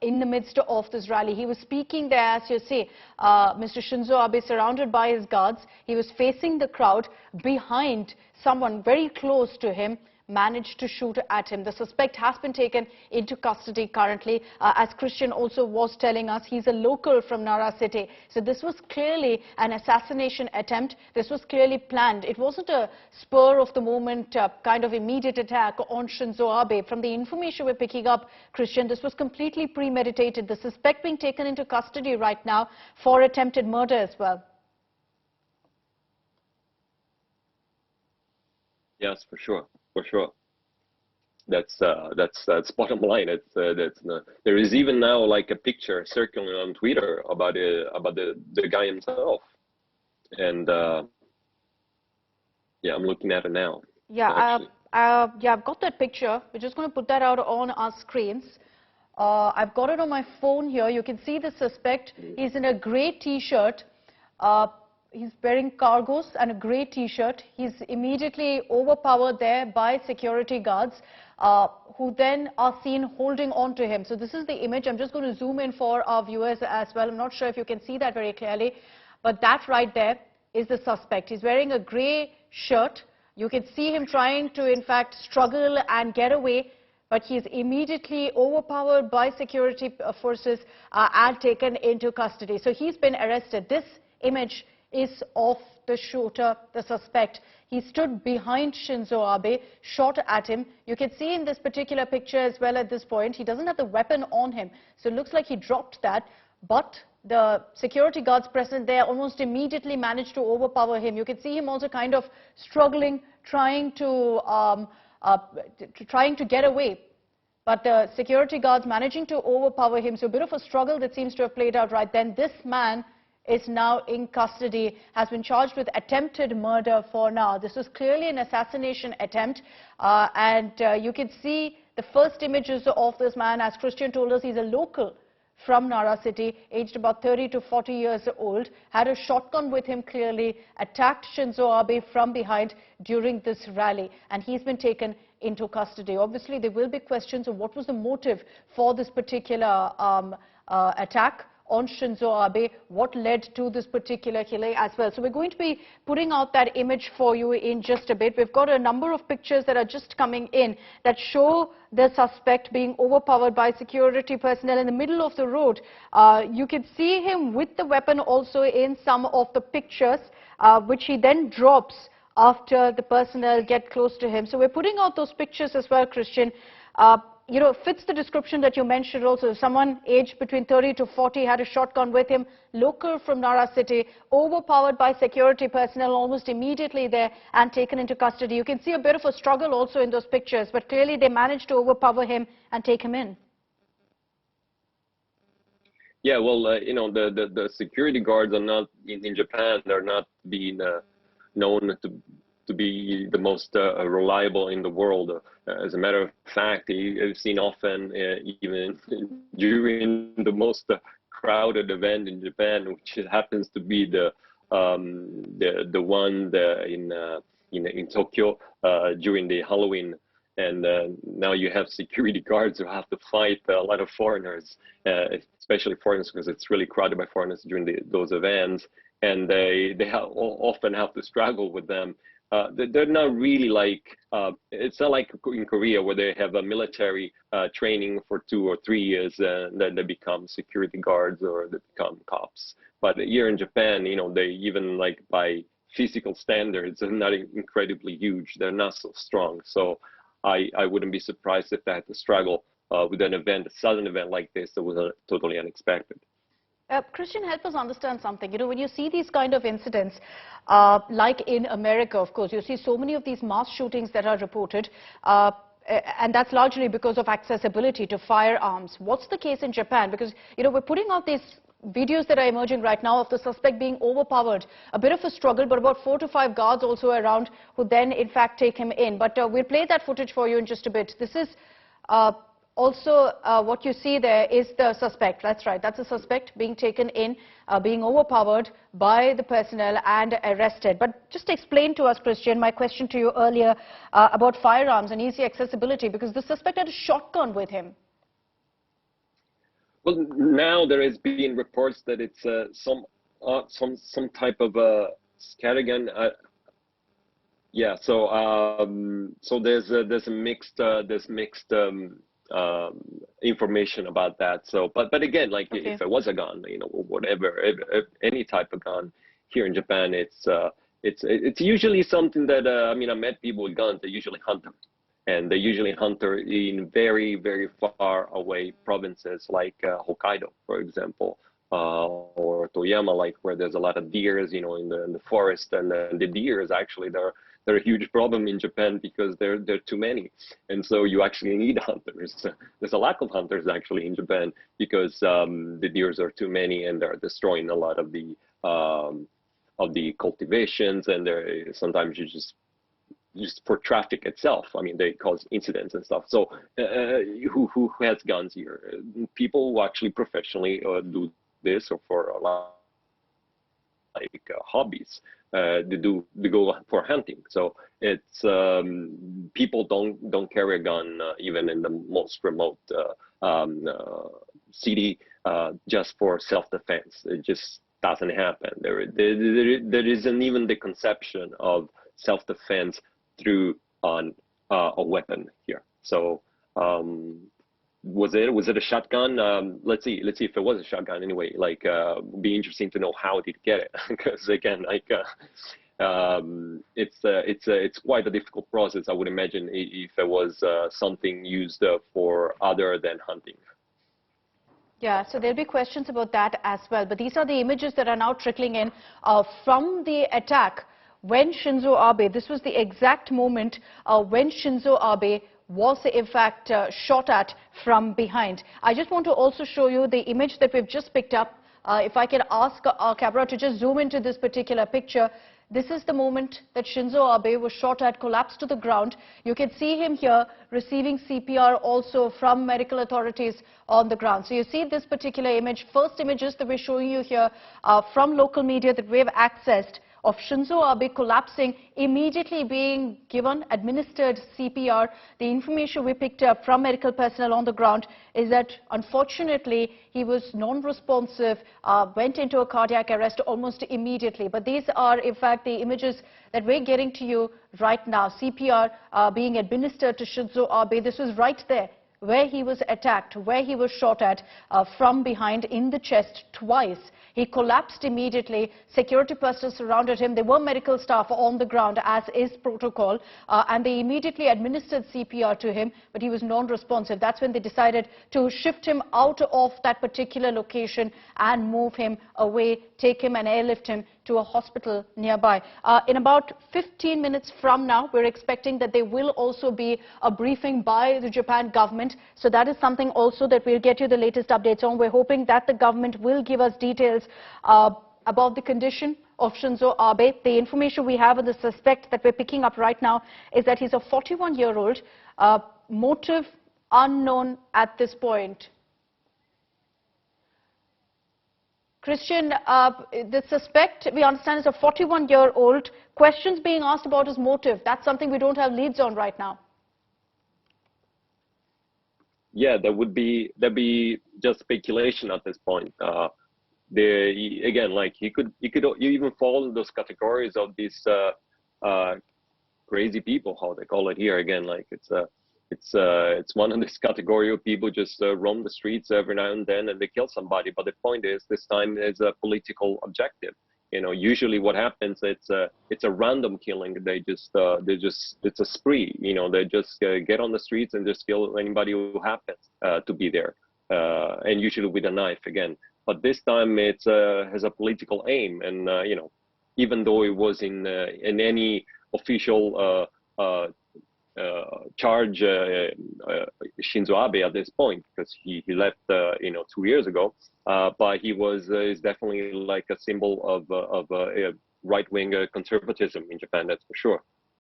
in the midst of this rally. He was speaking there, as you see, Mr. Shinzo Abe surrounded by his guards. He was facing the crowd. Behind, someone very close to him managed to shoot at him. The suspect has been taken into custody currently. As Christian also was telling us, he's a local from Nara city. So this was clearly an assassination attempt. This was clearly planned. It wasn't a spur of the moment kind of immediate attack on Shinzo Abe. From the information we're picking up, Christian, this was completely premeditated. The suspect being taken into custody right now for attempted murder as well. Yes, for sure. For sure, that's bottom line. There is even now like a picture circulating on Twitter about the guy himself, and yeah, I'm looking at it now. Yeah, yeah, I've got that picture. We're just going to put that out on our screens. I've got it on my phone here. You can see the suspect. He's in a grey T-shirt. He's wearing cargos and a grey T-shirt. He's immediately overpowered there by security guards who then are seen holding on to him. So this is the image. I'm just going to zoom in for our viewers as well. I'm not sure if you can see that very clearly, but that right there is the suspect. He's wearing a grey shirt. You can see him trying to, in fact, struggle and get away, but he's immediately overpowered by security forces and taken into custody. So he's been arrested. This image is of the shooter, the suspect. He stood behind Shinzo Abe, shot at him. You can see in this particular picture as well at this point, he doesn't have the weapon on him. So it looks like he dropped that, but the security guards present there almost immediately managed to overpower him. You can see him also kind of struggling, trying to get away. But the security guards managing to overpower him. So a bit of a struggle that seems to have played out right then. This man is now in custody, has been charged with attempted murder for now. This was clearly an assassination attempt. You can see the first images of this man. As Christian told us, he's a local from Nara city, aged about 30 to 40 years old, had a shotgun with him clearly, attacked Shinzo Abe from behind during this rally, and he's been taken into custody. Obviously, there will be questions of what was the motive for this particular attack on Shinzo Abe, what led to this particular killing as well. So we're going to be putting out that image for you in just a bit. We've got a number of pictures that are just coming in that show the suspect being overpowered by security personnel in the middle of the road. You can see him with the weapon also in some of the pictures, which he then drops after the personnel get close to him. So we're putting out those pictures as well, Christian. You know, fits the description that you mentioned also. Someone aged between 30 to 40 had a shotgun with him, local from Nara city, overpowered by security personnel almost immediately there and taken into custody. You can see a bit of a struggle also in those pictures, but clearly they managed to overpower him and take him in. Yeah, well, you know, the security guards are not, in Japan, they're not being known to be the most reliable in the world. As a matter of fact, I've seen often, even during the most crowded event in Japan, which happens to be the one in Tokyo during the Halloween. And now you have security guards who have to fight a lot of foreigners, especially foreigners, because it's really crowded by foreigners during those events, and they often have to struggle with them. They're not really like, it's not like in Korea where they have a military training for 2 or 3 years and then they become security guards or they become cops. But here in Japan, you know, they even like by physical standards are not incredibly huge. They're not so strong. So I wouldn't be surprised if they had to struggle with an event, a sudden event like this that was totally unexpected. Christian, help us understand something. You know, when you see these kind of incidents, like in America, of course, you see so many of these mass shootings that are reported, and that's largely because of accessibility to firearms. What's the case in Japan? Because, you know, we're putting out these videos that are emerging right now of the suspect being overpowered, a bit of a struggle, but about 4 to 5 guards also around who then, in fact, take him in. But we'll play that footage for you in just a bit. This is also, what you see there is the suspect. That's right. That's a suspect being taken in, being overpowered by the personnel and arrested. But just explain to us, Christian, my question to you earlier about firearms and easy accessibility, because the suspect had a shotgun with him. Well, now there has been reports that it's some type of scattergun. Yeah, so there's a mixed um, information about that. So, but again, like Okay. if it was a gun, whatever, if any type of gun here in Japan, it's usually something that I mean, I met people with guns. They usually hunt them, and they usually hunt her in very, very far away provinces like Hokkaido, for example, or Toyama, like where there's a lot of deers, in the forest, and the deers actually they're a huge problem in Japan because there are too many, and so you actually need hunters. There's a lack of hunters actually in Japan because the deers are too many and they're destroying a lot of the cultivations, and sometimes you just for traffic itself. I mean, they cause incidents and stuff. So who has guns here? People who actually professionally do this or for a lot like hobbies. They go for hunting. So it's people don't carry a gun even in the most remote city just for self-defense. It just doesn't happen. There isn't even the conception of self-defense through a weapon here. So was it a shotgun? Let's see if it was a shotgun anyway. Like be interesting to know how did he get it, because again, like it's quite a difficult process, I would imagine, if it was something used for other than hunting. Yeah, so there'll be questions about that as well. But these are the images that are now trickling in from the attack when Shinzo Abe, this was the exact moment when Shinzo Abe was in fact shot at from behind. I just want to also show you the image that we've just picked up. If I can ask our camera to just zoom into this particular picture. This is the moment that Shinzo Abe was shot at, collapsed to the ground. You can see him here receiving CPR also from medical authorities on the ground. So you see this particular image, first images that we're showing you here from local media that we've accessed of Shinzo Abe collapsing, immediately being given, administered CPR. The information we picked up from medical personnel on the ground is that, unfortunately, he was non-responsive, went into a cardiac arrest almost immediately. But these are, in fact, the images that we're getting to you right now. CPR being administered to Shinzo Abe. This was right there where he was attacked, where he was shot at from behind in the chest twice. He collapsed immediately. Security personnel surrounded him. There were medical staff on the ground, as is protocol, and they immediately administered CPR to him, but he was non-responsive. That's when they decided to shift him out of that particular location and move him away, take him and airlift him to a hospital nearby. In about 15 minutes from now, we're expecting that there will also be a briefing by the Japan government. So that is something also that we'll get you the latest updates on. We're hoping that the government will give us details about the condition of Shinzo Abe. The information we have of the suspect that we're picking up right now is that he's a 41-year-old, motive unknown at this point. Christian, the suspect, we understand, is a 41-year-old. Questions being asked about his motive. That's something we don't have leads on right now. Yeah, that'd be just speculation at this point. Again, like you even fall in those categories of these crazy people, how they call it here. Again, like it's one of this category of people just roam the streets every now and then and they kill somebody. But the point is, this time is a political objective. Usually what happens, it's a random killing. It's a spree. They just get on the streets and just kill anybody who happens to be there, and usually with a knife again. But this time it has a political aim, and even though it was in any official charge Shinzo Abe at this point, because he left 2 years ago, but he is definitely like a symbol of right-wing conservatism in Japan, that's for sure.